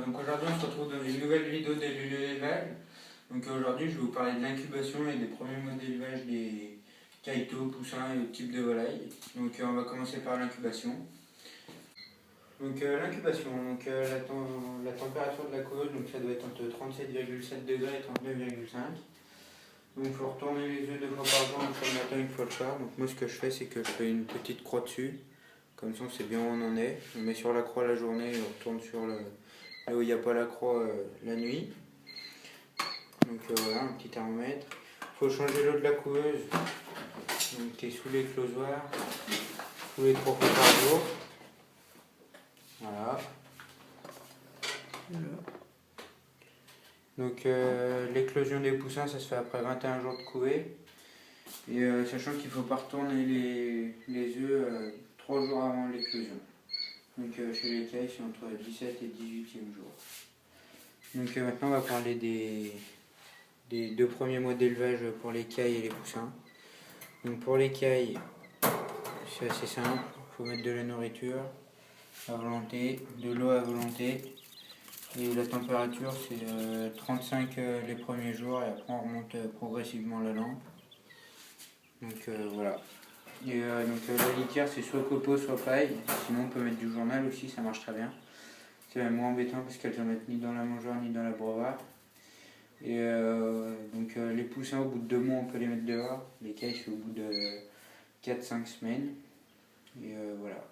Donc aujourd'hui on se retrouve dans une nouvelle vidéo des lieux d'élevage. Donc aujourd'hui je vais vous parler de l'incubation et des premiers modes d'élevage des caïtos, poussins et types de volailles. Donc on va commencer par l'incubation. Donc l'incubation, la température de la couveuse, donc ça doit être entre 37,7 degrés et 39,5. Donc il faut retourner les œufs 2 fois par jour, une fois le matin, une fois le soir. Donc moi ce que je fais c'est que je fais une petite croix dessus. Comme ça on sait bien où on en est. On met sur la croix la journée et on retourne sur là où il n'y a pas la croix la nuit. Donc voilà, un petit thermomètre. Il faut changer l'eau de la couveuse, donc qui est sous l'éclosoir, tous les 3 fois par jour. Voilà. Donc l'éclosion des poussins, ça se fait après 21 jours de couvée. Et sachant qu'il ne faut pas retourner les œufs 3 jours avant l'éclosion. Donc chez les cailles, c'est entre 17 et 18e jour. Donc maintenant on va parler des 2 premiers mois d'élevage pour les cailles et les poussins. Donc pour les cailles, c'est assez simple, il faut mettre de la nourriture à volonté, de l'eau à volonté. Et la température c'est 35 les premiers jours et après on remonte progressivement la lampe. Donc voilà. Et donc la litière c'est soit copeaux soit paille, sinon on peut mettre du journal aussi, ça marche très bien. C'est même moins embêtant parce qu'elles ne mettent ni dans la mangeoire ni dans la breuvard. Et donc les poussins au bout de 2 mois on peut les mettre dehors, les cailles c'est au bout de 4-5 semaines. Et voilà.